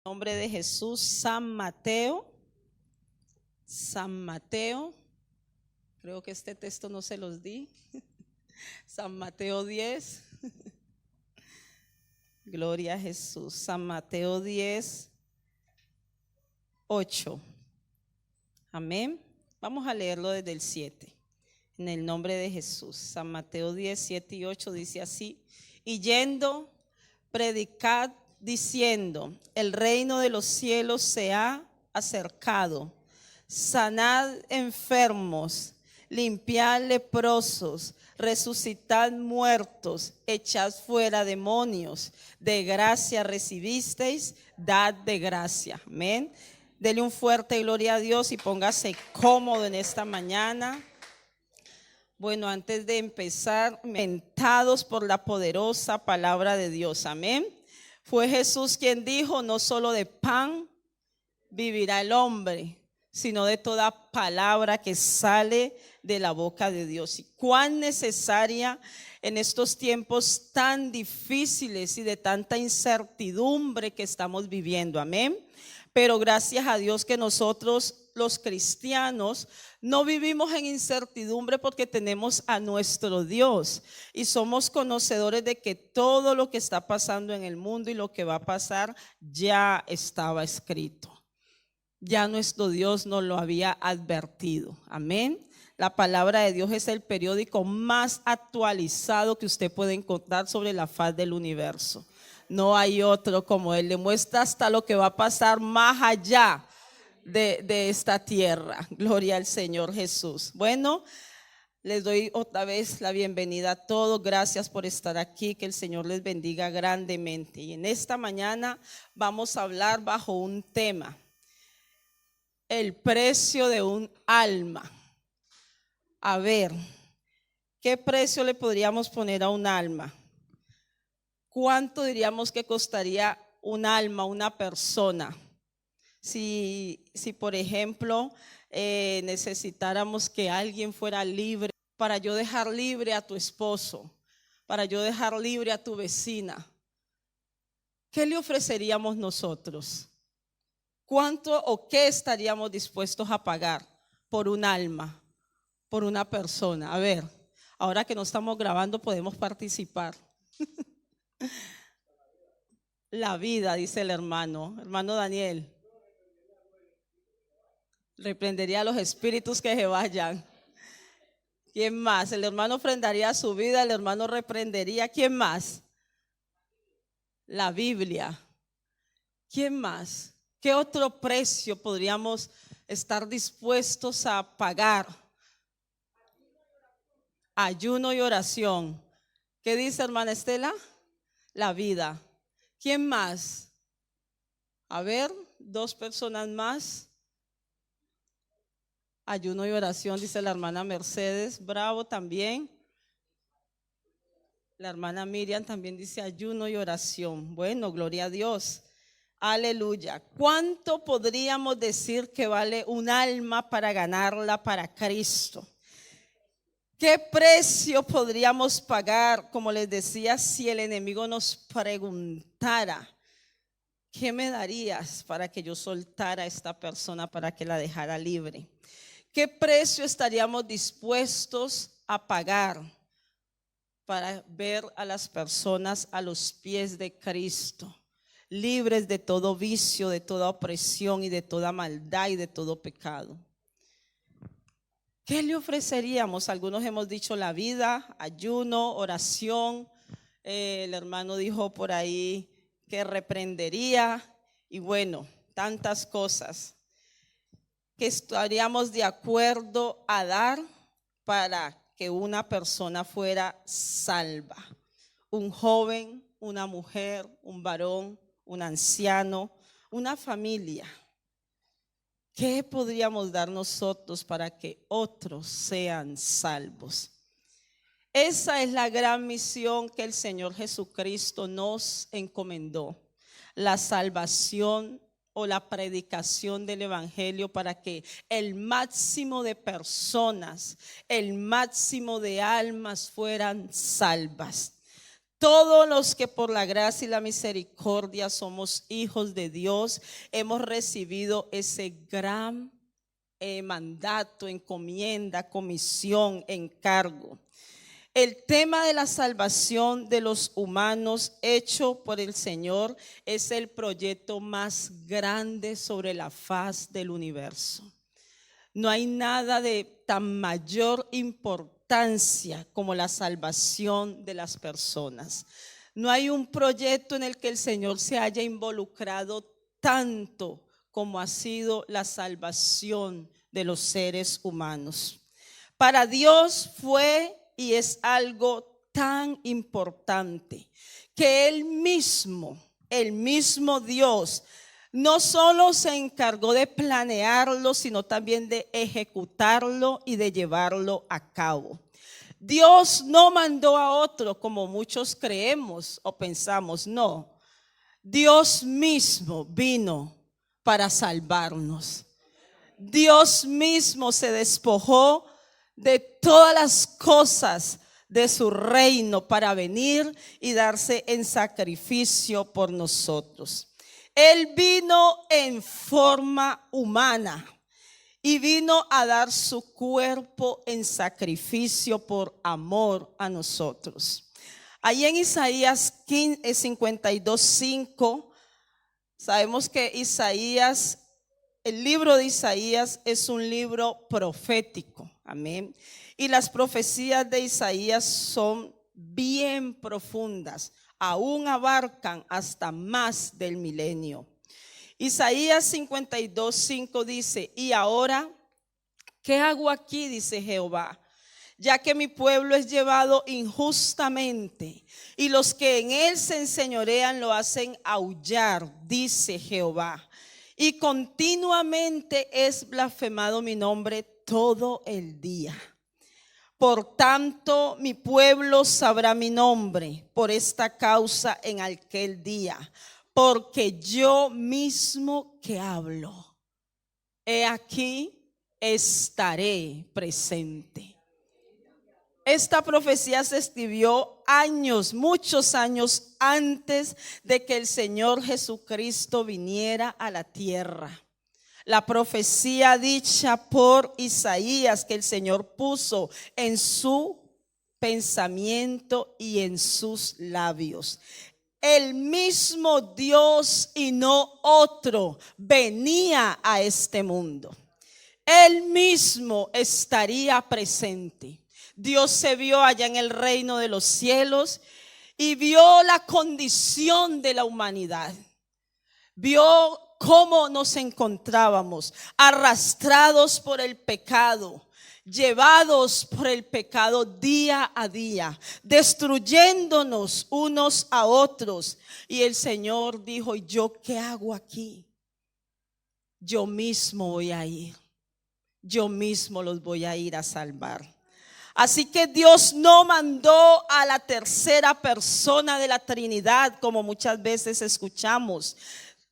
Nombre de Jesús, San Mateo, creo que este texto no se los di, San Mateo 10, gloria a Jesús, San Mateo 10, 8, amén. Vamos a leerlo desde el 7, en el nombre de Jesús. San Mateo 10, 7 y 8 dice así: y yendo, predicad diciendo, el reino de los cielos se ha acercado, sanad enfermos, limpiad leprosos, resucitad muertos, echad fuera demonios, de gracia recibisteis, dad de gracia. Amén. Dele un fuerte gloria a Dios y póngase cómodo en esta mañana. Bueno, antes de empezar, mentados por la poderosa palabra de Dios, amén. Fue Jesús quien dijo, no solo de pan vivirá el hombre, sino de toda palabra que sale de la boca de Dios. Y cuán necesaria en estos tiempos tan difíciles y de tanta incertidumbre que estamos viviendo, amén. Pero gracias a Dios que nosotros los cristianos no vivimos en incertidumbre porque tenemos a nuestro Dios y somos conocedores de que todo lo que está pasando en el mundo y lo que va a pasar ya estaba escrito. Ya nuestro Dios nos lo había advertido. Amén. La palabra de Dios es el periódico más actualizado que usted puede encontrar sobre la faz del universo. No hay otro como él. Le muestra hasta lo que va a pasar más allá de esta tierra. Gloria al Señor Jesús. Bueno, les doy otra vez la bienvenida a todos. Gracias por estar aquí. Que el Señor les bendiga grandemente. Y en esta mañana vamos a hablar bajo un tema: el precio de un alma. A ver, ¿qué precio le podríamos poner a un alma? ¿Cuánto diríamos que costaría un alma, una persona? Si por ejemplo, necesitáramos que alguien fuera libre, para yo dejar libre a tu esposo, para yo dejar libre a tu vecina, ¿qué le ofreceríamos nosotros? ¿Cuánto o qué estaríamos dispuestos a pagar por un alma, por una persona? A ver, ahora que no estamos grabando podemos participar. La vida, dice el hermano Daniel. Reprendería a los espíritus que se vayan. ¿Quién más? El hermano ofrendaría su vida, el hermano reprendería. ¿Quién más? La Biblia. ¿Quién más? ¿Qué otro precio podríamos estar dispuestos a pagar? Ayuno y oración. ¿Qué dice, hermana Estela? La vida. ¿Quién más? A ver, dos personas más. Ayuno y oración, dice la hermana Mercedes. Bravo también. La hermana Miriam también dice ayuno y oración. Bueno, gloria a Dios. Aleluya. ¿Cuánto podríamos decir que vale un alma para ganarla para Cristo? ¿Qué precio podríamos pagar, como les decía, si el enemigo nos preguntara, ¿qué me darías para que yo soltara a esta persona, para que la dejara libre? ¿Qué precio estaríamos dispuestos a pagar para ver a las personas a los pies de Cristo, libres de todo vicio, de toda opresión y de toda maldad y de todo pecado? ¿Qué le ofreceríamos? Algunos hemos dicho la vida, ayuno, oración. El hermano dijo por ahí que reprendería y bueno, tantas cosas que estaríamos de acuerdo a dar para que una persona fuera salva. Un joven, una mujer, un varón, un anciano, una familia. ¿Qué podríamos dar nosotros para que otros sean salvos? Esa es la gran misión que el Señor Jesucristo nos encomendó. La salvación o la predicación del evangelio para que el máximo de personas, el máximo de almas fueran salvas. Todos los que por la gracia y la misericordia somos hijos de Dios, hemos recibido ese gran mandato, encomienda, comisión, encargo. El tema de la salvación de los humanos hecho por el Señor es el proyecto más grande sobre la faz del universo. No hay nada de tan mayor importancia como la salvación de las personas. No hay un proyecto en el que el Señor se haya involucrado tanto como ha sido la salvación de los seres humanos. Para Dios fue y es algo tan importante que el mismo Dios no solo se encargó de planearlo, sino también de ejecutarlo y de llevarlo a cabo. Dios no mandó a otro como muchos creemos o pensamos, no. Dios mismo vino para salvarnos. Dios mismo se despojó de todas las cosas de su reino para venir y darse en sacrificio por nosotros. Él vino en forma humana y vino a dar su cuerpo en sacrificio por amor a nosotros. Ahí en Isaías 52:5, sabemos que Isaías, el libro de Isaías es un libro profético, amén. Y las profecías de Isaías son bien profundas, aún abarcan hasta más del milenio. Isaías 52:5 dice: y ahora, ¿qué hago aquí? Dice Jehová, ya que mi pueblo es llevado injustamente y los que en él se enseñorean lo hacen aullar, dice Jehová. Y continuamente es blasfemado mi nombre todo el día. Por tanto, mi pueblo sabrá mi nombre por esta causa en aquel día, porque yo mismo que hablo, he aquí estaré presente. Esta profecía se escribió muchos años antes de que el Señor Jesucristo viniera a la tierra. La profecía dicha por Isaías que el Señor puso en su pensamiento y en sus labios. El mismo Dios y no otro venía a este mundo. Él mismo estaría presente. Dios se vio allá en el reino de los cielos y vio la condición de la humanidad. Vio cómo nos encontrábamos, arrastrados por el pecado, llevados por el pecado día a día, destruyéndonos unos a otros. Y el Señor dijo: ¿y yo qué hago aquí? Yo mismo voy a ir. Yo mismo los voy a ir a salvar. Así que Dios no mandó a la tercera persona de la Trinidad, como muchas veces escuchamos.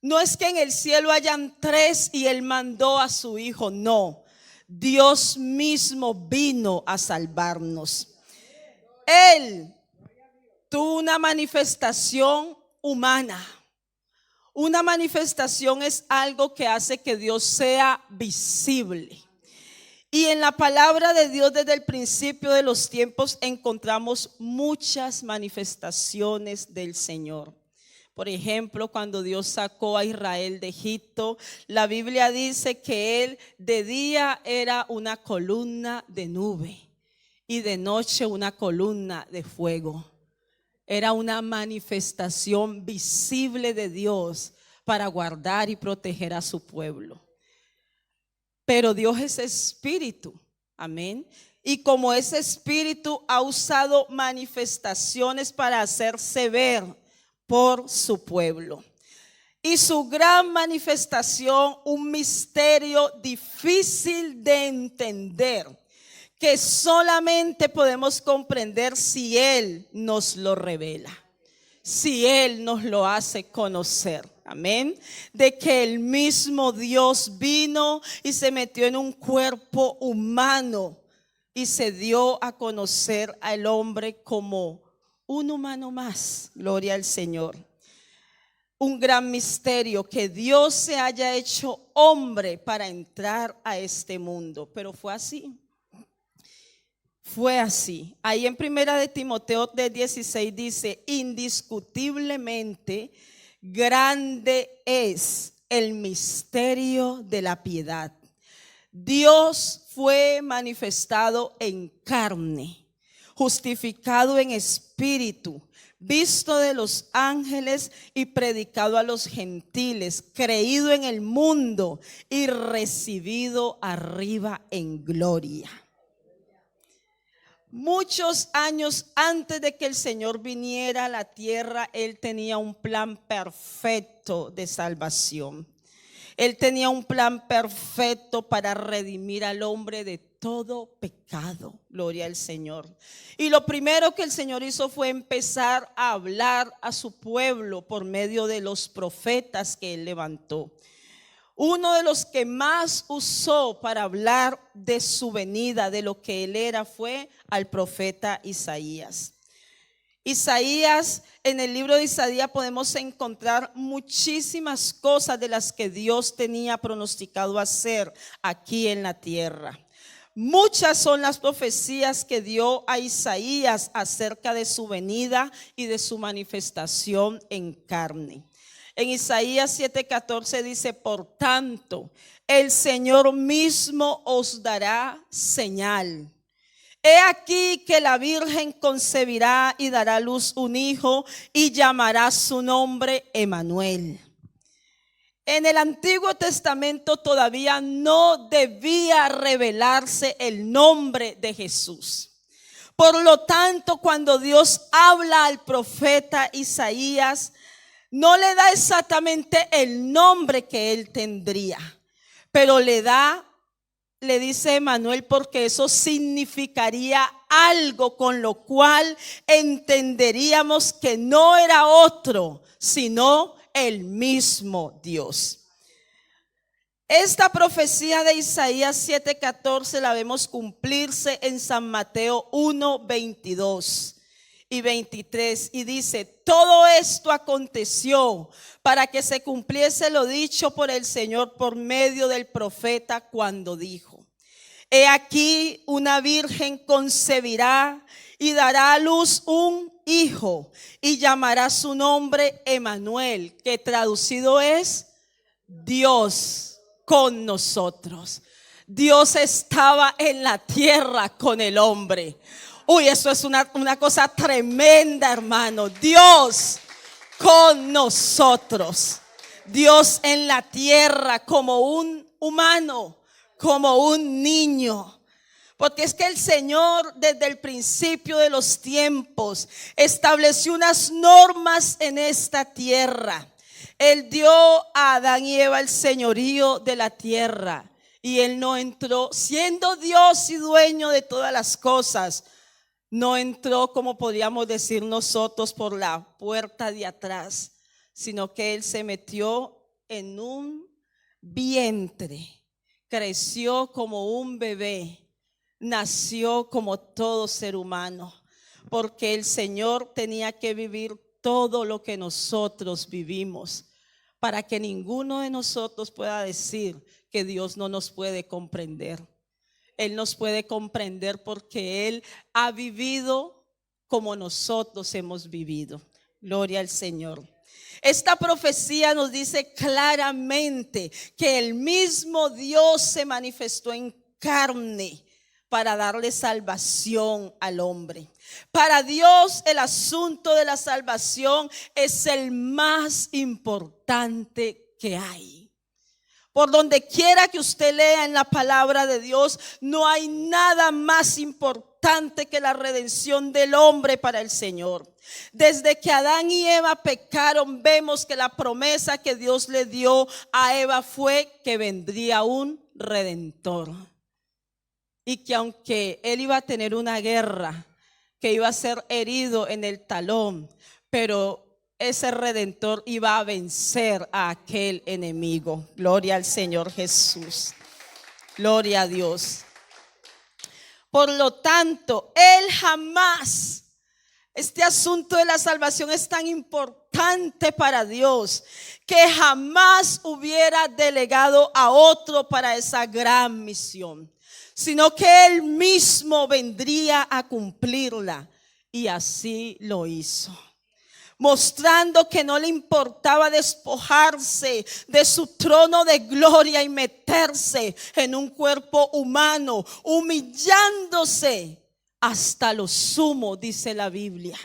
No es que en el cielo hayan tres y Él mandó a su Hijo, no. Dios mismo vino a salvarnos. Él tuvo una manifestación humana. Una manifestación es algo que hace que Dios sea visible. Y en la palabra de Dios desde el principio de los tiempos encontramos muchas manifestaciones del Señor. Por ejemplo, cuando Dios sacó a Israel de Egipto, la Biblia dice que Él de día era una columna de nube y de noche una columna de fuego. Era una manifestación visible de Dios para guardar y proteger a su pueblo. Pero Dios es espíritu, amén. Y como ese espíritu ha usado manifestaciones para hacerse ver por su pueblo. Y su gran manifestación, un misterio difícil de entender, que solamente podemos comprender si Él nos lo revela, si Él nos lo hace conocer. Amén. De que el mismo Dios vino y se metió en un cuerpo humano y se dio a conocer al hombre como un humano más, gloria al Señor. Un gran misterio que Dios se haya hecho hombre para entrar a este mundo, pero fue así. Fue así. Ahí en Primera de Timoteo 16 dice: indiscutiblemente grande es el misterio de la piedad. Dios fue manifestado en carne, justificado en espíritu, visto de los ángeles y predicado a los gentiles, creído en el mundo y recibido arriba en gloria. Muchos años antes de que el Señor viniera a la tierra, Él tenía un plan perfecto de salvación. Él tenía un plan perfecto para redimir al hombre de todo pecado. Gloria al Señor. Y lo primero que el Señor hizo fue empezar a hablar a su pueblo por medio de los profetas que Él levantó. Uno de los que más usó para hablar de su venida, de lo que Él era, fue al profeta Isaías. Isaías, en el libro de Isaías podemos encontrar muchísimas cosas de las que Dios tenía pronosticado hacer aquí en la tierra. Muchas son las profecías que dio a Isaías acerca de su venida y de su manifestación en carne. En Isaías 7:14 dice: por tanto, el Señor mismo os dará señal. He aquí que la Virgen concebirá y dará a luz un hijo y llamará su nombre Emmanuel. En el Antiguo Testamento todavía no debía revelarse el nombre de Jesús. Por lo tanto, cuando Dios habla al profeta Isaías, no le da exactamente el nombre que él tendría, pero le dice Emmanuel, porque eso significaría algo con lo cual entenderíamos que no era otro, sino el mismo Dios. Esta profecía de Isaías 7:14 la vemos cumplirse en San Mateo 1:22 y 23, y dice: todo esto aconteció para que se cumpliese lo dicho por el Señor por medio del profeta, cuando dijo: he aquí una virgen concebirá y dará a luz un hijo y llamará su nombre Emmanuel, que traducido es Dios con nosotros. Dios estaba en la tierra con el hombre. Uy, eso es una cosa tremenda, hermano. Dios con nosotros. Dios en la tierra como un humano, como un niño. Porque es que el Señor desde el principio de los tiempos estableció unas normas en esta tierra. Él dio a Adán y Eva el señorío de la tierra. Y Él no entró, siendo Dios y dueño de todas las cosas, no entró, como podríamos decir nosotros, por la puerta de atrás, sino que Él se metió en un vientre, creció como un bebé, nació como todo ser humano, porque el Señor tenía que vivir todo lo que nosotros vivimos, para que ninguno de nosotros pueda decir que Dios no nos puede comprender. Él nos puede comprender porque Él ha vivido como nosotros hemos vivido. Gloria al Señor. Esta profecía nos dice claramente que el mismo Dios se manifestó en carne para darle salvación al hombre. Para Dios el asunto de la salvación es el más importante que hay. Por donde quiera que usted lea en la palabra de Dios, no hay nada más importante que la redención del hombre para el Señor. Desde que Adán y Eva pecaron, vemos que la promesa que Dios le dio a Eva fue que vendría un redentor. Y que aunque él iba a tener una guerra, que iba a ser herido en el talón, pero ese redentor iba a vencer a aquel enemigo. Gloria al Señor Jesús. Gloria a Dios. Por lo tanto, Él jamás Este asunto de la salvación es tan importante para Dios que jamás hubiera delegado a otro para esa gran misión, sino que Él mismo vendría a cumplirla, y así lo hizo, mostrando que no le importaba despojarse de su trono de gloria y meterse en un cuerpo humano, humillándose hasta lo sumo, dice la Biblia,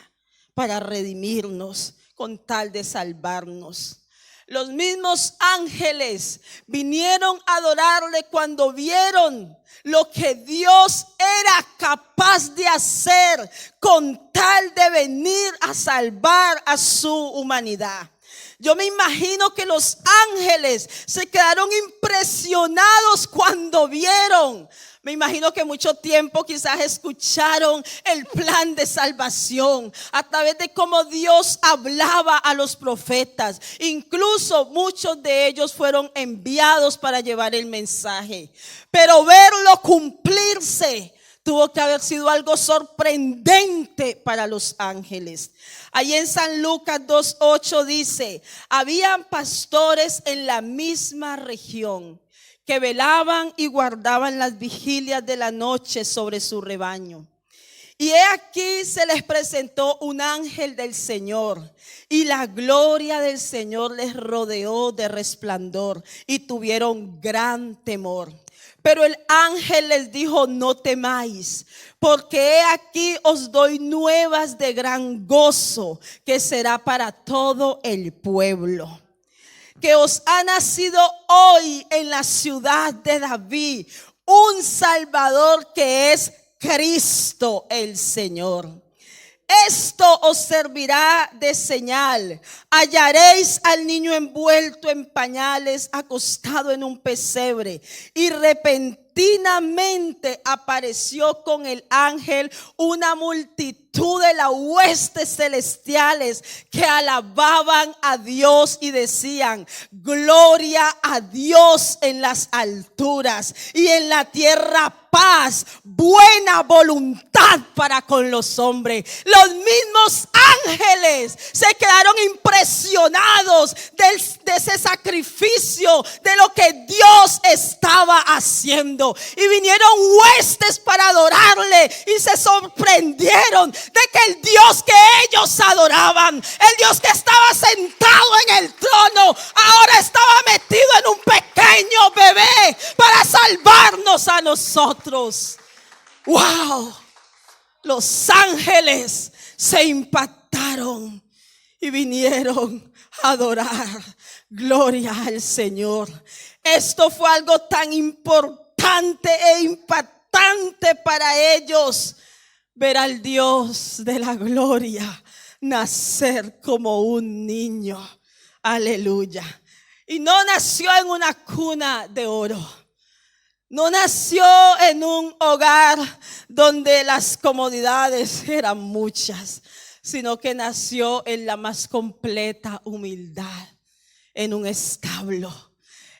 para redimirnos con tal de salvarnos. Los mismos ángeles vinieron a adorarle cuando vieron lo que Dios era capaz de hacer con tal de venir a salvar a su humanidad. Yo me imagino que los ángeles se quedaron impresionados cuando vieron. Me imagino que mucho tiempo quizás escucharon el plan de salvación a través de cómo Dios hablaba a los profetas. Incluso muchos de ellos fueron enviados para llevar el mensaje. Pero verlo cumplirse tuvo que haber sido algo sorprendente para los ángeles. Ahí en San Lucas 2:8 dice: habían pastores en la misma región que velaban y guardaban las vigilias de la noche sobre su rebaño. Y he aquí se les presentó un ángel del Señor, y la gloria del Señor les rodeó de resplandor, y tuvieron gran temor. Pero el ángel les dijo: no temáis, porque he aquí os doy nuevas de gran gozo, que será para todo el pueblo. Que os ha nacido hoy en la ciudad de David un Salvador, que es Cristo el Señor. Esto os servirá de señal: hallaréis al niño envuelto en pañales, acostado en un pesebre. Y repentinamente apareció con el ángel una multitud de las huestes celestiales que alababan a Dios y decían: gloria a Dios en las alturas, y en la tierra paz, buena voluntad para con los hombres. Los mismos ángeles se quedaron impresionados de ese sacrificio, de lo que Dios estaba haciendo, y vinieron huestes para adorarle, y se sorprendieron de que el Dios que ellos adoraban, el Dios que estaba sentado en el trono, ahora estaba metido en un pequeño bebé para salvarnos a nosotros. ¡Wow! Los ángeles se impactaron y vinieron a adorar. Gloria al Señor. Esto fue algo tan importante e impactante para ellos, ver al Dios de la gloria nacer como un niño. Aleluya. Y no nació en una cuna de oro. No nació en un hogar donde las comodidades eran muchas, sino que nació en la más completa humildad, en un establo.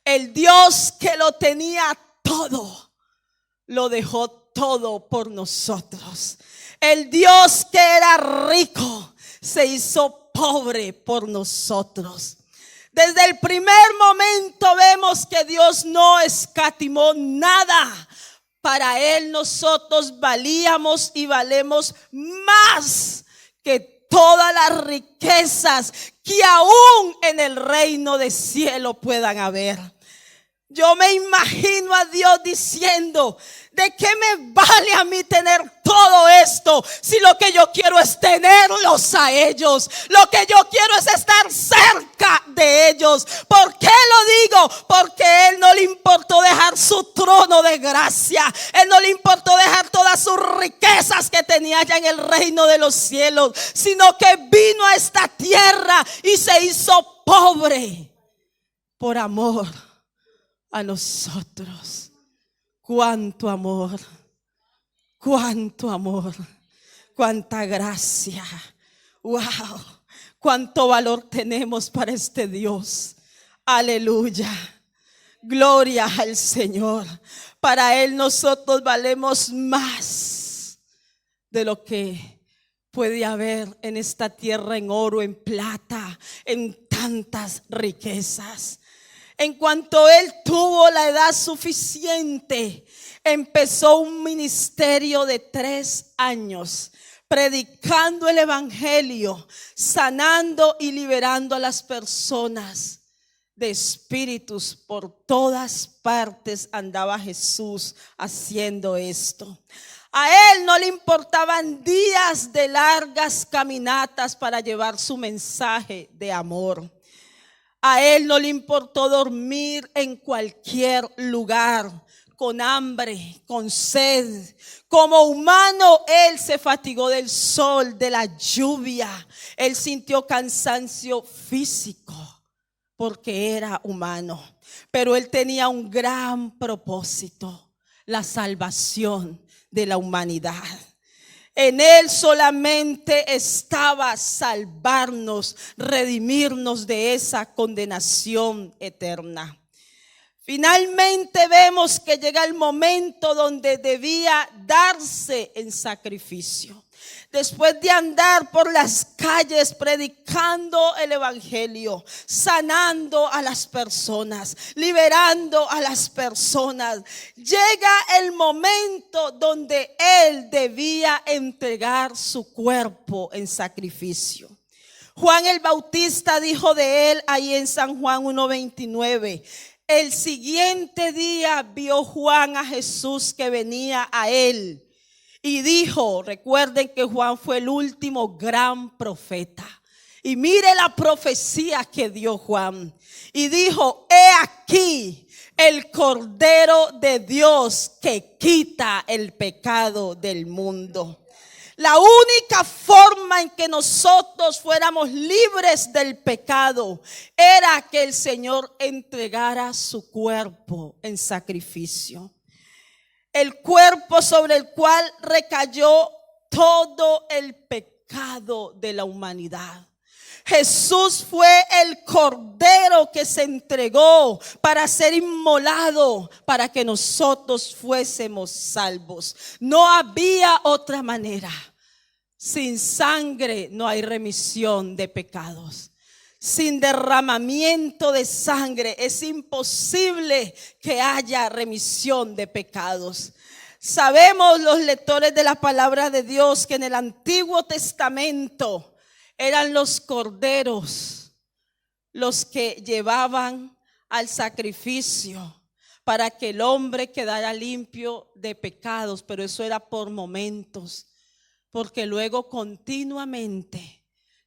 El Dios que lo tenía todo, lo dejó todo por nosotros. El Dios que era rico se hizo pobre por nosotros. Desde el primer momento vemos que Dios no escatimó nada. Para Él nosotros valíamos y valemos más que todas las riquezas que aún en el reino de cielo puedan haber. Yo me imagino a Dios diciendo: ¿de qué me vale a mí tener todo esto si lo que yo quiero es tenerlos a ellos? Lo que yo quiero es estar cerca de ellos. ¿Por qué lo digo? Porque a Él no le importó dejar su trono de gracia. Él no le importó dejar todas sus riquezas que tenía allá en el reino de los cielos, sino que vino a esta tierra y se hizo pobre por amor a nosotros. Cuánto amor, cuánta gracia. Wow, cuánto valor tenemos para este Dios. Aleluya, gloria al Señor. Para Él nosotros valemos más de lo que puede haber en esta tierra en oro, en plata, en tantas riquezas. En cuanto él tuvo la edad suficiente, empezó un ministerio de 3 años, predicando el evangelio, sanando y liberando a las personas de espíritus. Por todas partes andaba Jesús haciendo esto. A él no le importaban días de largas caminatas para llevar su mensaje de amor. A él no le importó dormir en cualquier lugar, con hambre, con sed. Como humano, él se fatigó del sol, de la lluvia. Él sintió cansancio físico porque era humano. Pero él tenía un gran propósito: la salvación de la humanidad. En él solamente estaba salvarnos, redimirnos de esa condenación eterna. Finalmente vemos que llega el momento donde debía darse en sacrificio. Después de andar por las calles predicando el evangelio, sanando a las personas, liberando a las personas, llega el momento donde él debía entregar su cuerpo en sacrificio. Juan el Bautista dijo de él ahí en San Juan 1:29. El siguiente día vio Juan a Jesús que venía a él y dijo, recuerden que Juan fue el último gran profeta. Y mire la profecía que dio Juan. Y dijo, he aquí el Cordero de Dios que quita el pecado del mundo. La única forma en que nosotros fuéramos libres del pecado era que el Señor entregara su cuerpo en sacrificio. El cuerpo sobre el cual recayó todo el pecado de la humanidad. Jesús fue el Cordero que se entregó para ser inmolado, para que nosotros fuésemos salvos. No había otra manera. Sin sangre no hay remisión de pecados. Sin derramamiento de sangre es imposible que haya remisión de pecados. Sabemos los lectores de la palabra de Dios que en el Antiguo Testamento eran los corderos los que llevaban al sacrificio para que el hombre quedara limpio de pecados, pero eso era por momentos, porque luego continuamente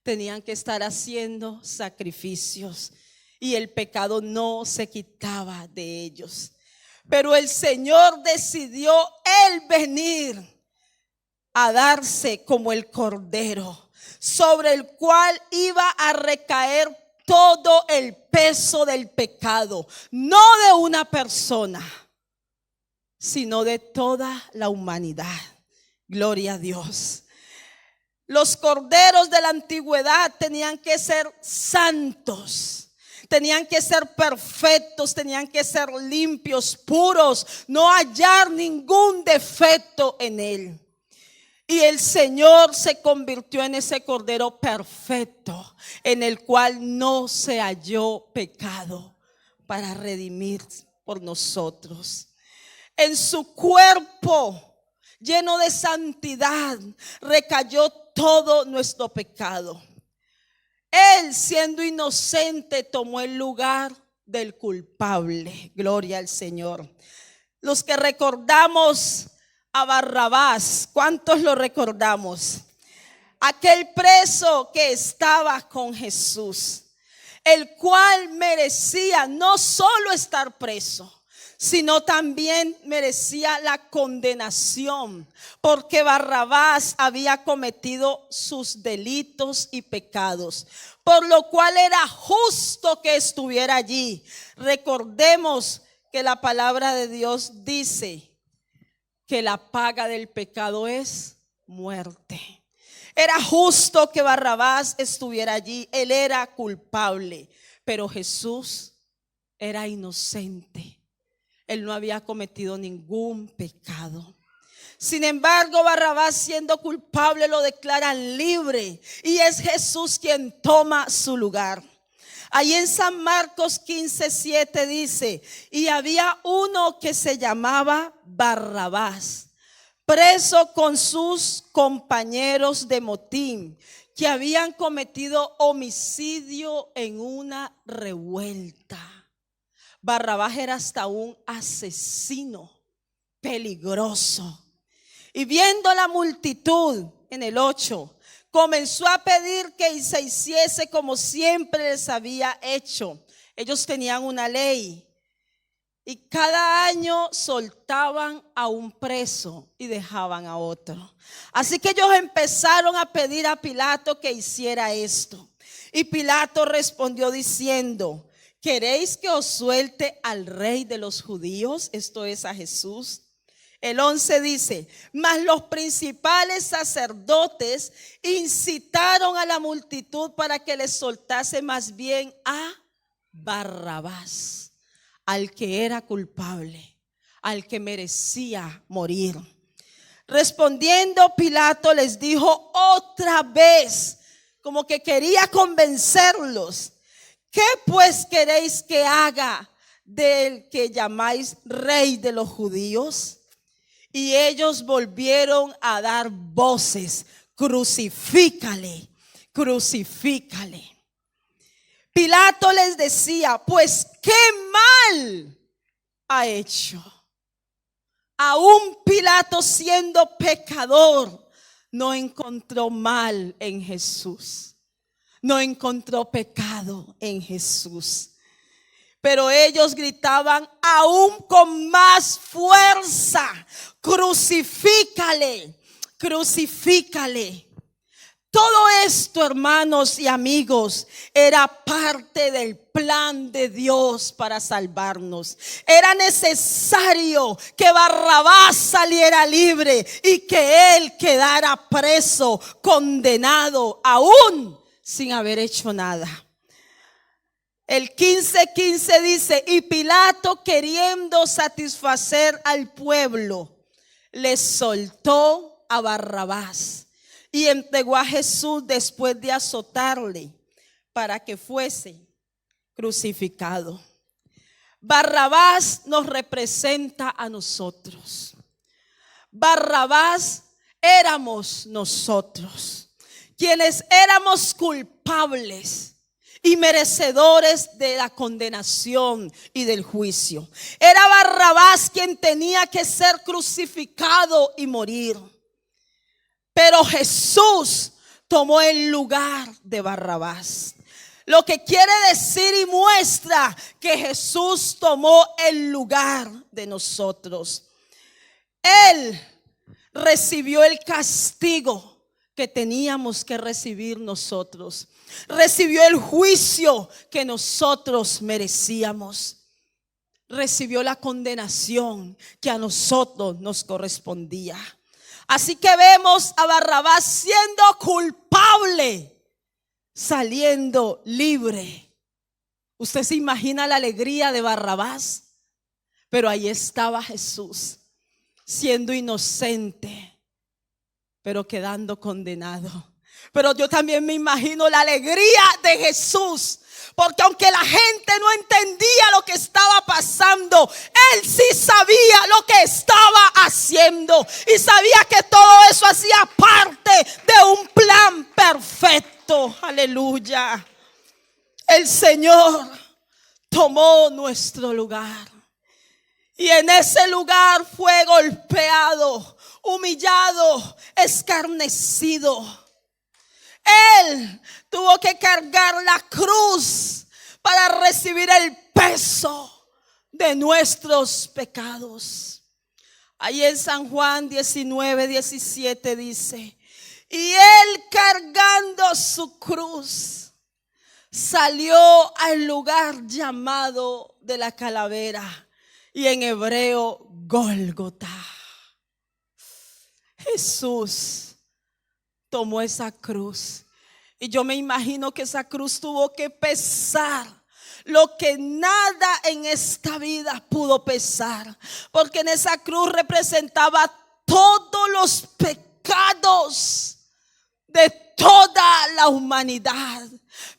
tenían que estar haciendo sacrificios y el pecado no se quitaba de ellos. Pero el Señor decidió él venir a darse como el cordero sobre el cual iba a recaer todo el peso del pecado, no de una persona, sino de toda la humanidad. Gloria a Dios. Los corderos de la antigüedad tenían que ser santos, tenían que ser perfectos, tenían que ser limpios, puros, no hallar ningún defecto en él. Y el Señor se convirtió en ese cordero perfecto, en el cual no se halló pecado, para redimir por nosotros. En su cuerpo lleno de santidad recayó todo nuestro pecado. Él, siendo inocente, tomó el lugar del culpable. Gloria al Señor. Los que recordamos a Barrabás, ¿cuántos lo recordamos? Aquel preso que estaba con Jesús, el cual merecía no solo estar preso, sino también merecía la condenación, porque Barrabás había cometido sus delitos y pecados, por lo cual era justo que estuviera allí. Recordemos que la palabra de Dios dice que la paga del pecado es muerte. Era justo que Barrabás estuviera allí. Él era culpable, pero Jesús era inocente. Él no había cometido ningún pecado. Sin embargo, Barrabás, siendo culpable, lo declaran libre y es Jesús quien toma su lugar. Ahí en San Marcos 15:7 dice: y había uno que se llamaba Barrabás, preso con sus compañeros de motín, que habían cometido homicidio en una revuelta. Barrabás era hasta un asesino peligroso. Y viendo la multitud, en el 8, comenzó a pedir que se hiciese como siempre les había hecho. Ellos tenían una ley y cada año soltaban a un preso y dejaban a otro. Así que ellos empezaron a pedir a Pilato que hiciera esto. Y Pilato respondió diciendo: ¿queréis que os suelte al rey de los judíos? Esto es, a Jesús. El 11 dice: mas los principales sacerdotes incitaron a la multitud para que les soltase más bien a Barrabás, al que era culpable, al que merecía morir. Respondiendo Pilato les dijo otra vez, como que quería convencerlos: ¿qué pues queréis que haga del que llamáis rey de los judíos? Y ellos volvieron a dar voces: crucifícale, crucifícale. Pilato les decía: pues qué mal ha hecho. Aún Pilato, siendo pecador, no encontró mal en Jesús, no encontró pecado en Jesús. Pero ellos gritaban aún con más fuerza: crucifícale, crucifícale. Todo esto, hermanos y amigos, era parte del plan de Dios para salvarnos. Era necesario que Barrabás saliera libre y que él quedara preso, condenado, aún sin haber hecho nada. El 15:15 dice: y Pilato, queriendo satisfacer al pueblo, le soltó a Barrabás y entregó a Jesús después de azotarle para que fuese crucificado. Barrabás nos representa a nosotros. Barrabás éramos nosotros, quienes éramos culpables y merecedores de la condenación y del juicio. Era Barrabás quien tenía que ser crucificado y morir. Pero Jesús tomó el lugar de Barrabás. Lo que quiere decir y muestra que Jesús tomó el lugar de nosotros. Él recibió el castigo que teníamos que recibir nosotros. Recibió el juicio que nosotros merecíamos. Recibió la condenación que a nosotros nos correspondía. Así que vemos a Barrabás siendo culpable, saliendo libre. Usted se imagina la alegría de Barrabás, pero ahí estaba Jesús, siendo inocente, pero quedando condenado. Pero yo también me imagino la alegría de Jesús, porque aunque la gente no entendía lo que estaba pasando, él sí sabía lo que estaba haciendo y sabía que todo eso hacía parte de un plan perfecto. Aleluya. El Señor tomó nuestro lugar y en ese lugar fue golpeado, humillado, escarnecido. Él tuvo que cargar la cruz para recibir el peso de nuestros pecados. Ahí en San Juan 19:17 dice: y él, cargando su cruz, salió al lugar llamado de la calavera, y en hebreo Gólgota. Jesús tomó esa cruz y yo me imagino que esa cruz tuvo que pesar lo que nada en esta vida pudo pesar, porque en esa cruz representaba todos los pecados de toda la humanidad.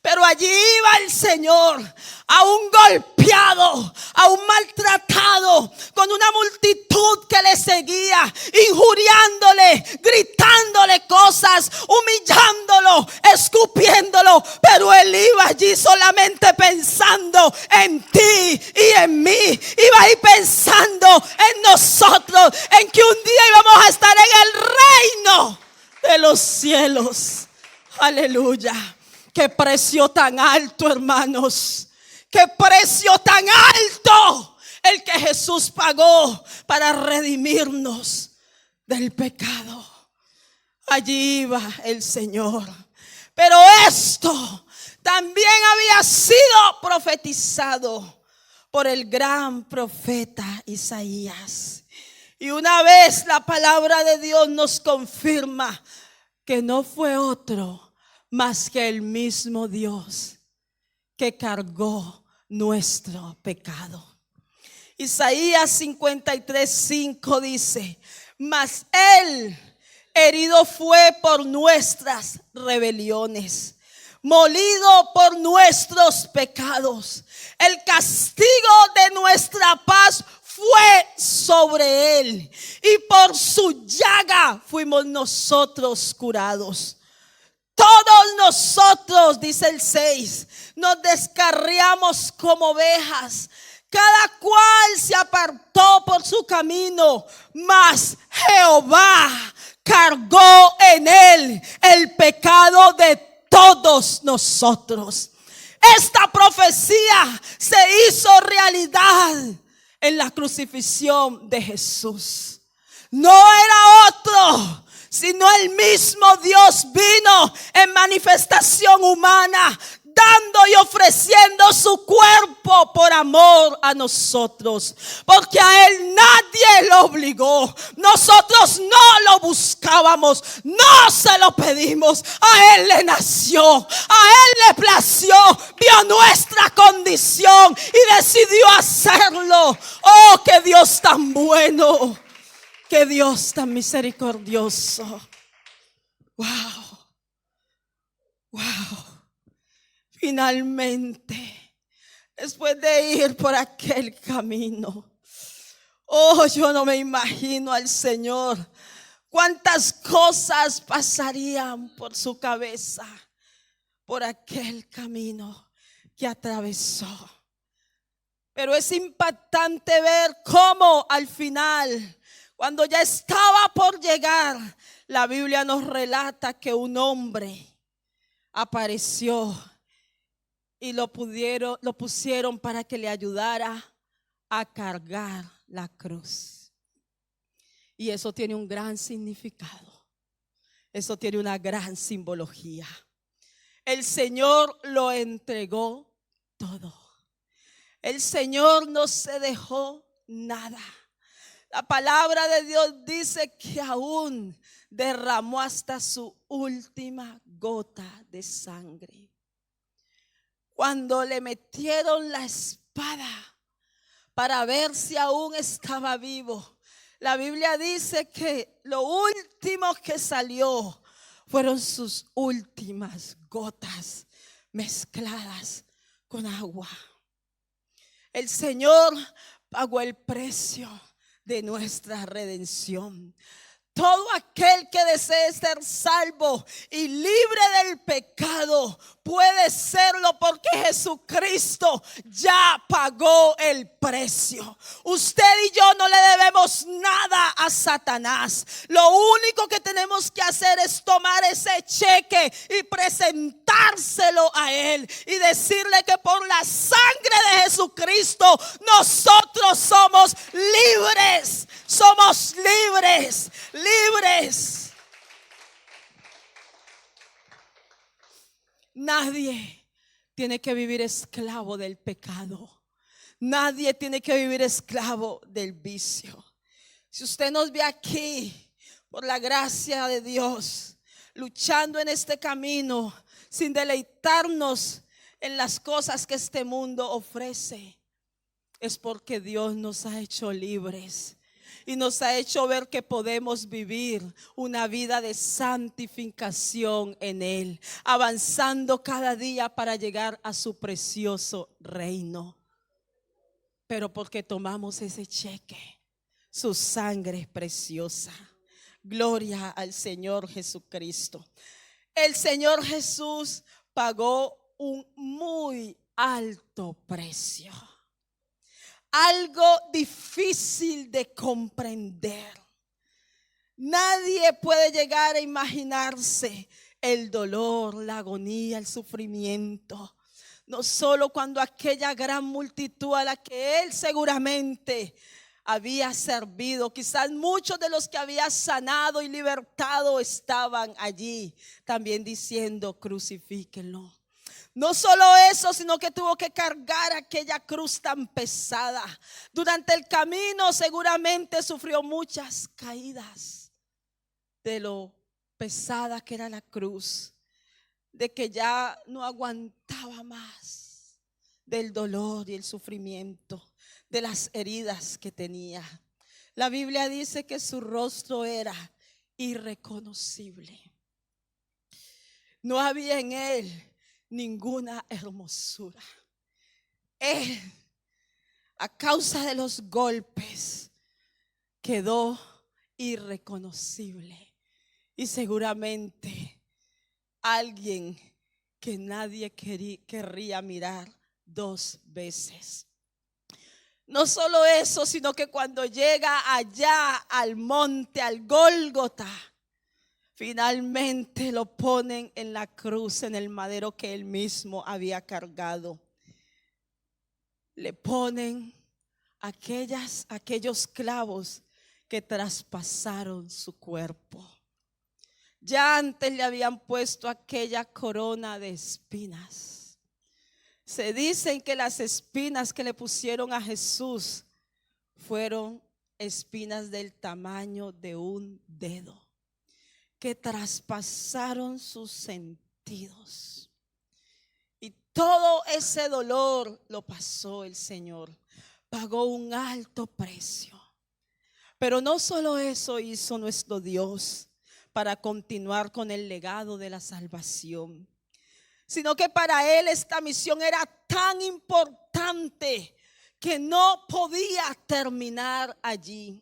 Pero allí iba el Señor, aún golpeado, aún maltratado, con una multitud que le seguía, injuriándole, gritándole cosas, humillándolo, escupiéndolo. Pero Él iba allí solamente pensando en ti y en mí. Iba ahí pensando en nosotros, en que un día íbamos a estar en el reino de los cielos. Aleluya. Qué precio tan alto, hermanos. Qué precio tan alto el que Jesús pagó para redimirnos del pecado. Allí iba el Señor. Pero esto también había sido profetizado por el gran profeta Isaías. Y una vez la palabra de Dios nos confirma que no fue otro más que el mismo Dios que cargó nuestro pecado. Isaías 53:5 dice: mas Él herido fue por nuestras rebeliones, molido por nuestros pecados. El castigo de nuestra paz fue sobre Él, y por su llaga fuimos nosotros curados. Todos nosotros, dice el 6, nos descarriamos como ovejas. Cada cual se apartó por su camino, mas Jehová cargó en él el pecado de todos nosotros. Esta profecía se hizo realidad en la crucifixión de Jesús. No era otro, sino el mismo Dios vino en manifestación humana, dando y ofreciendo su cuerpo por amor a nosotros. Porque a Él nadie lo obligó. Nosotros no lo buscábamos, no se lo pedimos. A Él le nació, a Él le plació, vio nuestra condición y decidió hacerlo. Oh, qué Dios tan bueno, qué Dios tan misericordioso. Wow, wow. Finalmente, después de ir por aquel camino, oh, yo no me imagino al Señor cuántas cosas pasarían por su cabeza por aquel camino que atravesó. Pero es impactante ver cómo al final, cuando ya estaba por llegar, la Biblia nos relata que un hombre apareció y lo pusieron para que le ayudara a cargar la cruz. Y eso tiene un gran significado. Eso tiene una gran simbología. El Señor lo entregó todo. El Señor no se dejó nada. La palabra de Dios dice que aún derramó hasta su última gota de sangre. Cuando le metieron la espada para ver si aún estaba vivo, la Biblia dice que lo último que salió fueron sus últimas gotas mezcladas con agua. El Señor pagó el precio de nuestra redención. Todo aquel que desee ser salvo y libre del pecado puede serlo, porque Jesucristo ya pagó el precio. Usted y yo no le debemos nada a Satanás. Lo único que tenemos que hacer es tomar ese cheque y presentárselo a Él y decirle que por la sangre de Jesucristo nosotros somos libres. Somos libres, libres. Nadie tiene que vivir esclavo del pecado. Nadie tiene que vivir esclavo del vicio. Si usted nos ve aquí, por la gracia de Dios, luchando en este camino, sin deleitarnos en las cosas que este mundo ofrece, es porque Dios nos ha hecho libres. y nos ha hecho ver que podemos vivir una vida de santificación en Él, avanzando cada día para llegar a su precioso reino. Pero porque tomamos ese cheque, su sangre es preciosa. Gloria al Señor Jesucristo. El Señor Jesús pagó un muy alto precio. Algo difícil de comprender. Nadie puede llegar a imaginarse el dolor, la agonía, el sufrimiento. No solo cuando aquella gran multitud a la que Él seguramente había servido, quizás muchos de los que había sanado y libertado estaban allí también diciendo: crucifíquenlo. No solo eso, sino que tuvo que cargar aquella cruz tan pesada. Durante el camino seguramente sufrió muchas caídas de lo pesada que era la cruz, de que ya no aguantaba más del dolor y el sufrimiento, de las heridas que tenía. La Biblia dice que su rostro era irreconocible. No había en él ninguna hermosura. Él, a causa de los golpes, quedó irreconocible. Y seguramente alguien que nadie querría mirar dos veces. No solo eso, sino que cuando llega allá al monte, al Gólgota, finalmente lo ponen en la cruz, en el madero que él mismo había cargado. Le ponen aquellos clavos que traspasaron su cuerpo. Ya antes le habían puesto aquella corona de espinas. Se dicen que las espinas que le pusieron a Jesús fueron espinas del tamaño de un dedo, que traspasaron sus sentidos. Y todo ese dolor lo pasó el Señor. Pagó un alto precio. Pero no solo eso hizo nuestro Dios para continuar con el legado de la salvación, sino que para Él esta misión era tan importante que no podía terminar allí.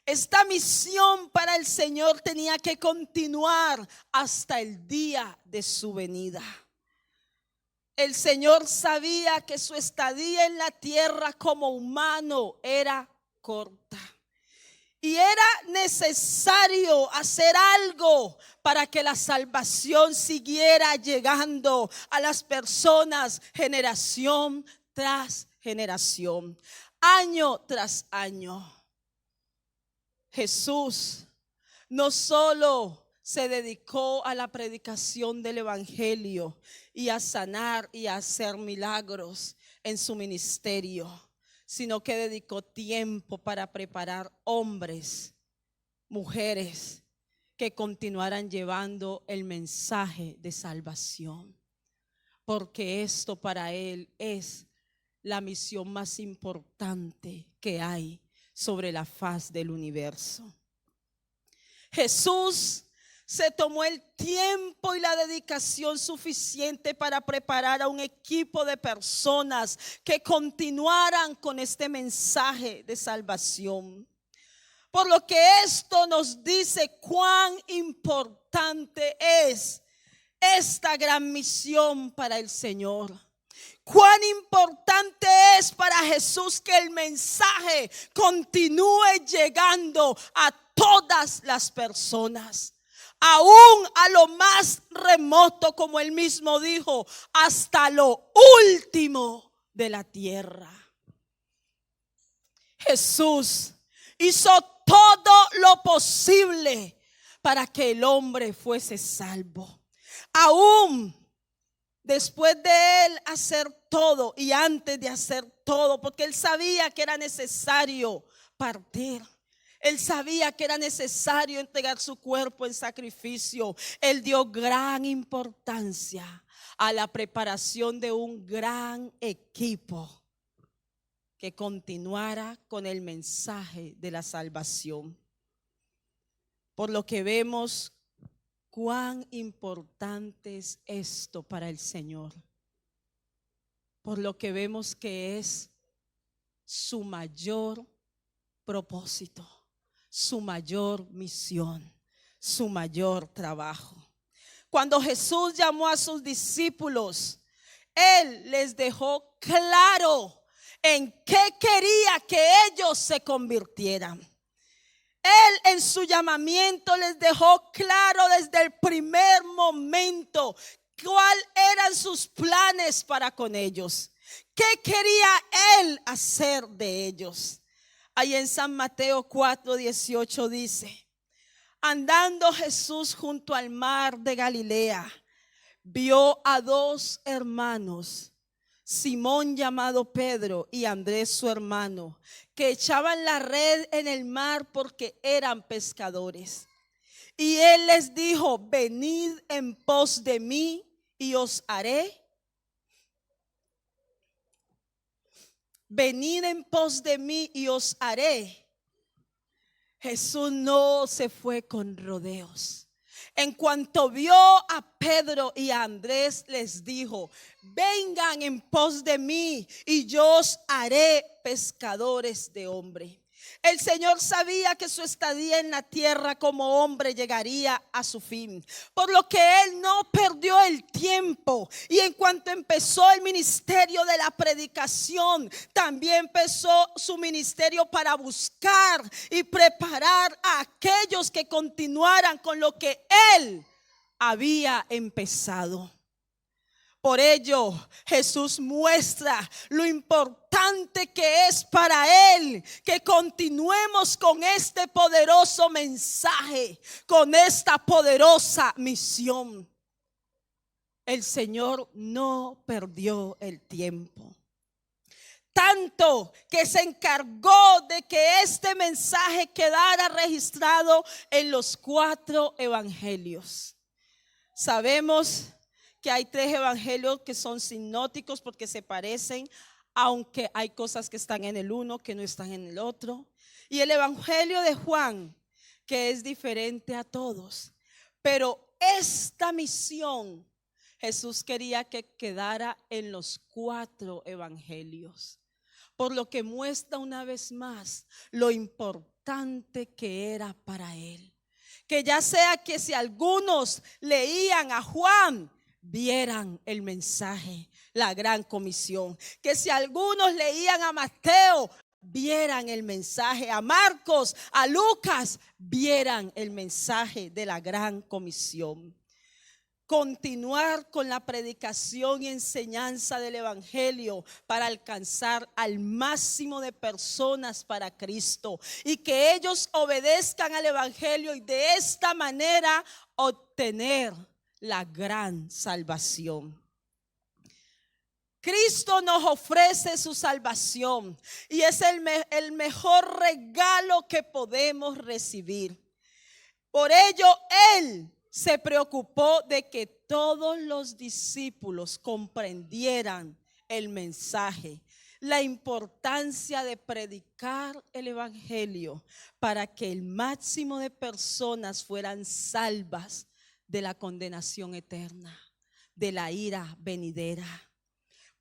Esta misión para el Señor tenía que continuar hasta el día de su venida. El Señor sabía que su estadía en la tierra como humano era corta. Y era necesario hacer algo para que la salvación siguiera llegando a las personas generación tras generación, año tras año. Jesús no solo se dedicó a la predicación del evangelio y a sanar y a hacer milagros en su ministerio, sino que dedicó tiempo para preparar hombres, mujeres que continuaran llevando el mensaje de salvación, porque esto para Él es la misión más importante que hay sobre la faz del universo. Jesús se tomó el tiempo y la dedicación suficiente para preparar a un equipo de personas que continuaran con este mensaje de salvación. Por lo que esto nos dice cuán importante es esta gran misión para el Señor. Cuán importante es para Jesús que el mensaje continúe llegando a todas las personas, aún a lo más remoto, como él mismo dijo, hasta lo último de la tierra. Jesús hizo todo lo posible para que el hombre fuese salvo. Aún después de él hacer todo y antes de hacer todo, porque él sabía que era necesario partir. Él sabía que era necesario entregar su cuerpo en sacrificio. Él dio gran importancia a la preparación de un gran equipo que continuara con el mensaje de la salvación. Por lo que vemos cuán importante es esto para el Señor. Por lo que vemos que es su mayor propósito, su mayor misión, su mayor trabajo. Cuando Jesús llamó a sus discípulos, Él les dejó claro en qué quería que ellos se convirtieran. Él en su llamamiento les dejó claro desde el primer momento cuáles eran sus planes para con ellos. ¿Qué quería Él hacer de ellos? Ahí en San Mateo 4:18 dice: andando Jesús junto al mar de Galilea, vio a dos hermanos, Simón llamado Pedro y Andrés su hermano, que echaban la red en el mar porque eran pescadores. Y él les dijo: venid en pos de mí y os haré. Venid en pos de mí y os haré. Jesús no se fue con rodeos. En cuanto vio a Pedro y a Andrés, les dijo: vengan en pos de mí y yo os haré pescadores de hombres. El Señor sabía que su estadía en la tierra como hombre llegaría a su fin, por lo que Él no perdió el tiempo. Y en cuanto empezó el ministerio de la predicación, también empezó su ministerio para buscar y preparar a aquellos que continuaran con lo que Él había empezado. Por ello, Jesús muestra lo importante que es para Él que continuemos con este poderoso mensaje, con esta poderosa misión. El Señor no perdió el tiempo, tanto que se encargó de que este mensaje quedara registrado en los 4 evangelios. Sabemos que hay 3 evangelios que son sinópticos porque se parecen, aunque hay cosas que están en el uno que no están en el otro. Y el evangelio de Juan, que es diferente a todos. Pero esta misión Jesús quería que quedara en los 4 evangelios. Por lo que muestra una vez más lo importante que era para Él. Que ya sea que si algunos leían a Juan, vieran el mensaje, la gran comisión. Que si algunos leían a Mateo, vieran el mensaje. A Marcos, a Lucas, vieran el mensaje de la gran comisión. Continuar con la predicación y enseñanza del evangelio para alcanzar al máximo de personas para Cristo, y que ellos obedezcan al evangelio y de esta manera obtener la gran salvación. Cristo nos ofrece su salvación y es el mejor regalo que podemos recibir. Por ello, Él se preocupó de que todos los discípulos comprendieran el mensaje, la importancia de predicar el evangelio para que el máximo de personas fueran salvas de la condenación eterna, de la ira venidera.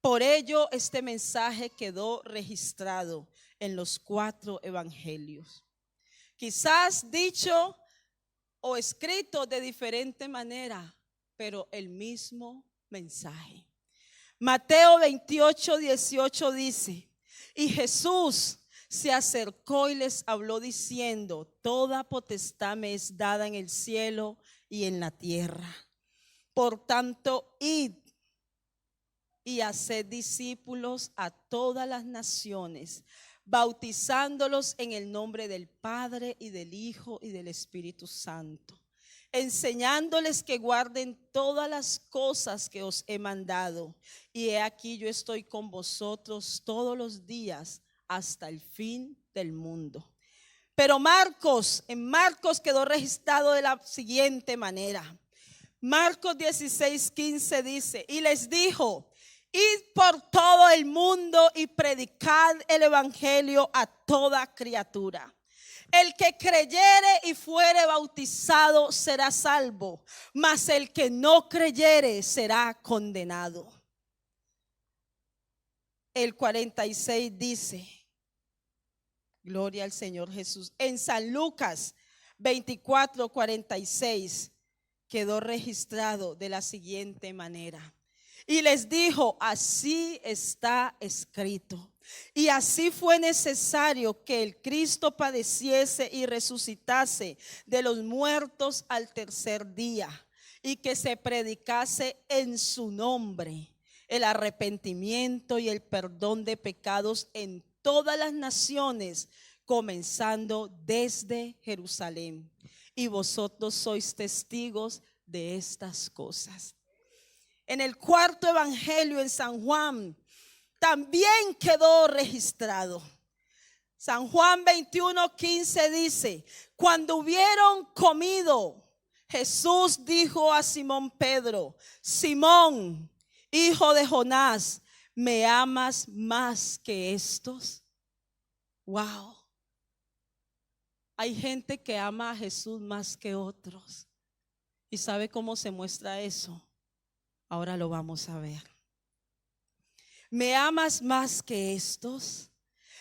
Por ello, este mensaje quedó registrado en los 4 evangelios. Quizás dicho o escrito de diferente manera, pero el mismo mensaje. Mateo 28:18 dice: y Jesús se acercó y les habló diciendo: toda potestad me es dada en el cielo y en la tierra. Por tanto, id y haced discípulos a todas las naciones, bautizándolos en el nombre del Padre y del Hijo y del Espíritu Santo, enseñándoles que guarden todas las cosas que os he mandado. Y he aquí, yo estoy con vosotros todos los días hasta el fin del mundo. Pero en Marcos quedó registrado de la siguiente manera. Marcos 16:15 dice: y les dijo: Id por todo el mundo y predicad el evangelio a toda criatura. El que creyere y fuere bautizado será salvo, mas el que no creyere será condenado. El 46 dice, gloria al Señor Jesús. En San Lucas 24:46 quedó registrado de la siguiente manera. Y les dijo, así está escrito. Y así fue necesario que el Cristo padeciese y resucitase de los muertos al tercer día, y que se predicase en su nombre el arrepentimiento y el perdón de pecados en todas las naciones, comenzando desde Jerusalén. Y vosotros sois testigos de estas cosas. En el cuarto evangelio, en San Juan, también quedó registrado. San Juan 21:15 dice, cuando hubieron comido, Jesús dijo a Simón Pedro, Simón, hijo de Jonás, ¿me amas más que estos? Wow. Hay gente que ama a Jesús más que otros. ¿Y sabe cómo se muestra eso? Ahora lo vamos a ver. ¿Me amas más que estos?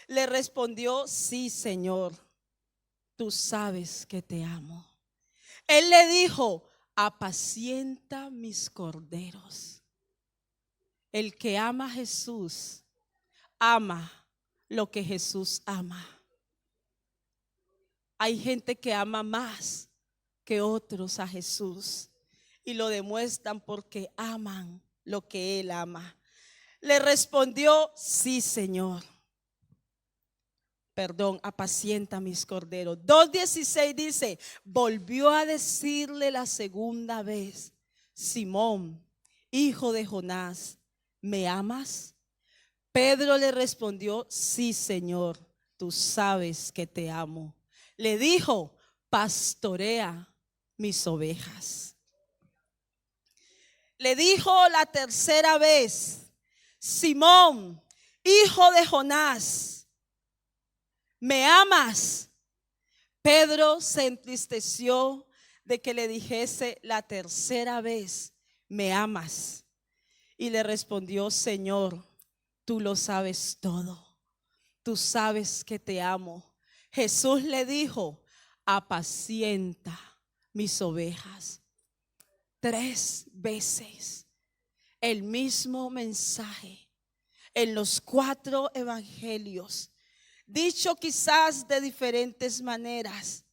Le respondió, sí, Señor, tú sabes que te amo. Él le dijo, apacienta mis corderos. El que ama a Jesús, ama lo que Jesús ama. Hay gente que ama más que otros a Jesús y lo demuestran porque aman lo que Él ama. Le respondió, sí, Señor. Perdón, apacienta mis corderos. 2:16 dice, volvió a decirle la segunda vez, Simón, hijo de Jonás, ¿me amas? Pedro le respondió, sí, Señor, tú sabes que te amo. Le dijo, pastorea mis ovejas. Le dijo la tercera vez, Simón, hijo de Jonás, ¿me amas? Pedro se entristeció de que le dijese la tercera vez, ¿me amas? Y le respondió, Señor, tú lo sabes todo. Tú sabes que te amo. Jesús le dijo, apacienta mis ovejas. 3 veces el mismo mensaje en los 4 evangelios, dicho quizás de diferentes maneras,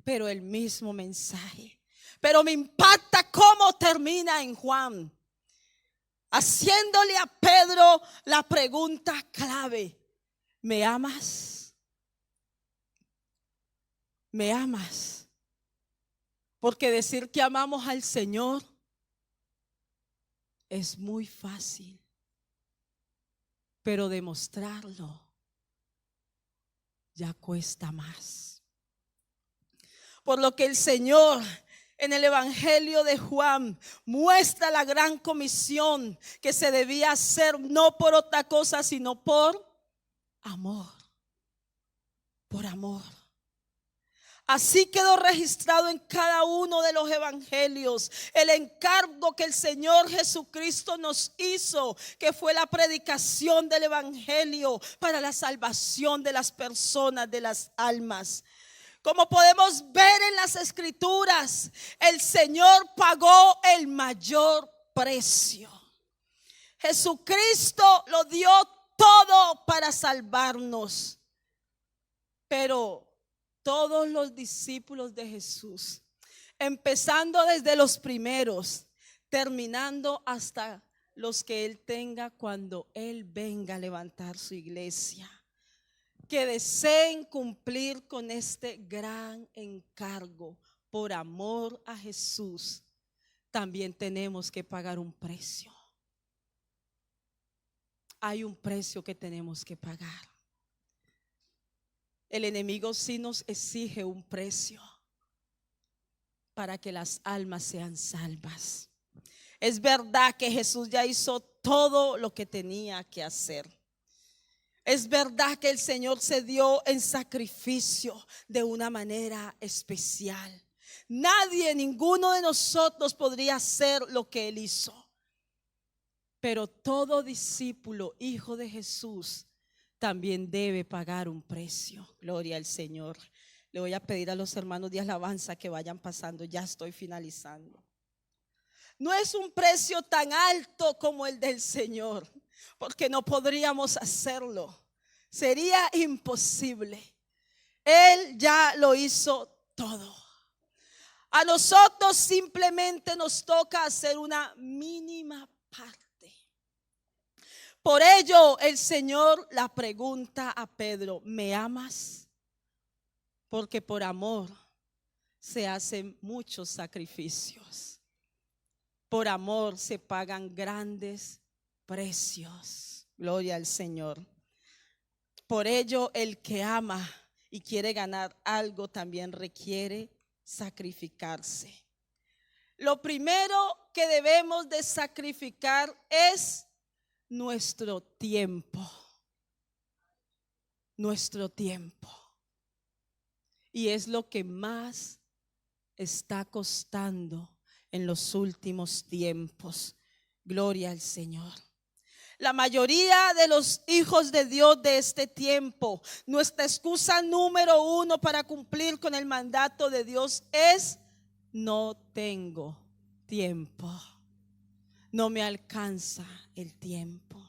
pero el mismo mensaje. Pero me impacta cómo termina en Juan, haciéndole a Pedro la pregunta clave, ¿me amas? ¿Me amas? Porque decir que amamos al Señor es muy fácil, pero demostrarlo ya cuesta más. Por lo que el Señor en el Evangelio de Juan muestra la gran comisión que se debía hacer no por otra cosa, sino por amor. Por amor. Así quedó registrado en cada uno de los evangelios el encargo que el Señor Jesucristo nos hizo, que fue la predicación del evangelio para la salvación de las personas, de las almas. Como podemos ver en las escrituras, el Señor pagó el mayor precio. Jesucristo lo dio todo para salvarnos. Pero todos los discípulos de Jesús, empezando desde los primeros, terminando hasta los que Él tenga cuando Él venga a levantar su iglesia, que deseen cumplir con este gran encargo por amor a Jesús, también tenemos que pagar un precio. Hay un precio que tenemos que pagar. El enemigo sí nos exige un precio para que las almas sean salvas. Es verdad que Jesús ya hizo todo lo que tenía que hacer. Es verdad que el Señor se dio en sacrificio de una manera especial. Nadie, ninguno de nosotros podría hacer lo que Él hizo. Pero todo discípulo, hijo de Jesús, también debe pagar un precio. Gloria al Señor. Le voy a pedir a los hermanos de alabanza que vayan pasando. Ya estoy finalizando. No es un precio tan alto como el del Señor, porque no podríamos hacerlo. Sería imposible. Él ya lo hizo todo. A nosotros simplemente nos toca hacer una mínima parte. Por ello el Señor la pregunta a Pedro: ¿me amas? Porque por amor se hacen muchos sacrificios. Por amor se pagan grandes precios. Gloria al Señor. Por ello el que ama y quiere ganar algo también requiere sacrificarse. Lo primero que debemos de sacrificar es nuestro tiempo. Nuestro tiempo. Y es lo que más está costando en los últimos tiempos. Gloria al Señor. La mayoría de los hijos de Dios de este tiempo, nuestra excusa número uno para cumplir con el mandato de Dios es: no tengo tiempo, no me alcanza el tiempo.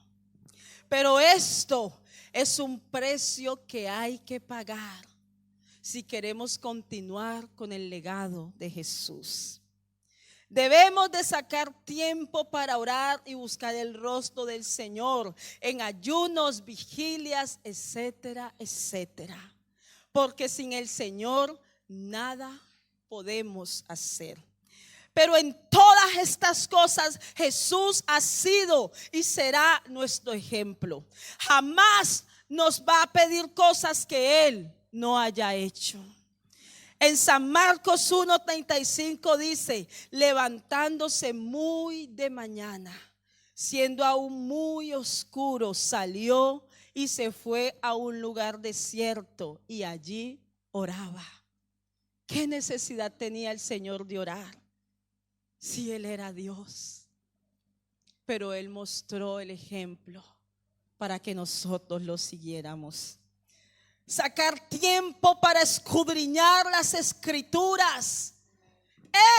Pero esto es un precio que hay que pagar si queremos continuar con el legado de Jesús. Debemos de sacar tiempo para orar y buscar el rostro del Señor en ayunos, vigilias, etcétera, etcétera. Porque sin el Señor nada podemos hacer. Pero en todas estas cosas Jesús ha sido y será nuestro ejemplo. Jamás nos va a pedir cosas que Él no haya hecho. En San Marcos 1:35 dice: levantándose muy de mañana, siendo aún muy oscuro, salió y se fue a un lugar desierto y allí oraba. ¿Qué necesidad tenía el Señor de orar si Él era Dios? Pero Él mostró el ejemplo para que nosotros lo siguiéramos. Sacar tiempo para escudriñar las Escrituras.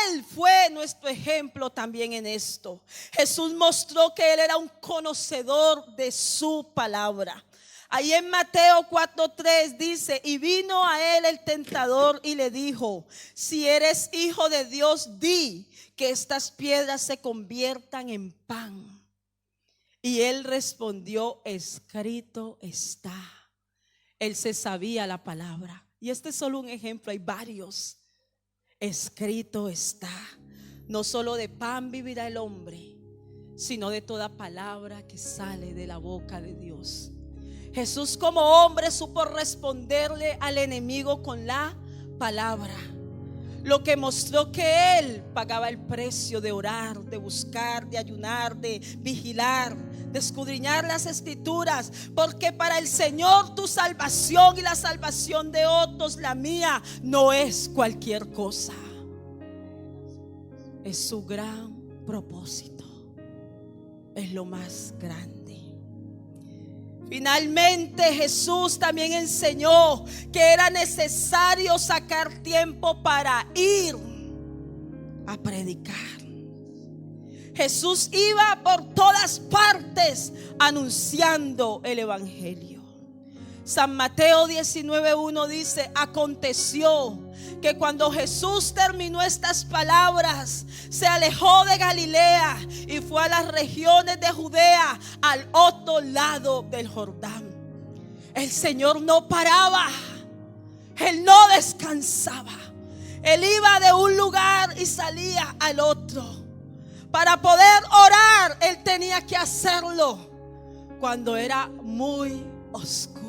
Él fue nuestro ejemplo también en esto. Jesús mostró que Él era un conocedor de su palabra. Ahí en Mateo 4:3 dice: y vino a Él el tentador y le dijo: si eres hijo de Dios, di que estas piedras se conviertan en pan. Y Él respondió: escrito está. Él se sabía la palabra. Y este es solo un ejemplo, hay varios. Escrito está: no solo de pan vivirá el hombre, sino de toda palabra que sale de la boca de Dios. Jesús como hombre supo responderle al enemigo con la palabra, lo que mostró que Él pagaba el precio de orar, de buscar, de ayunar, de vigilar, de escudriñar las Escrituras. Porque para el Señor tu salvación y la salvación de otros, la mía, no es cualquier cosa. Es su gran propósito. Es lo más grande. Finalmente Jesús también enseñó que era necesario sacar tiempo para ir a predicar. Jesús iba por todas partes anunciando el evangelio. San Mateo 19:1 dice: aconteció que cuando Jesús terminó estas palabras, se alejó de Galilea y fue a las regiones de Judea, al otro lado del Jordán. El Señor no paraba, Él no descansaba. Él iba de un lugar y salía al otro. Para poder orar, Él tenía que hacerlo cuando era muy oscuro.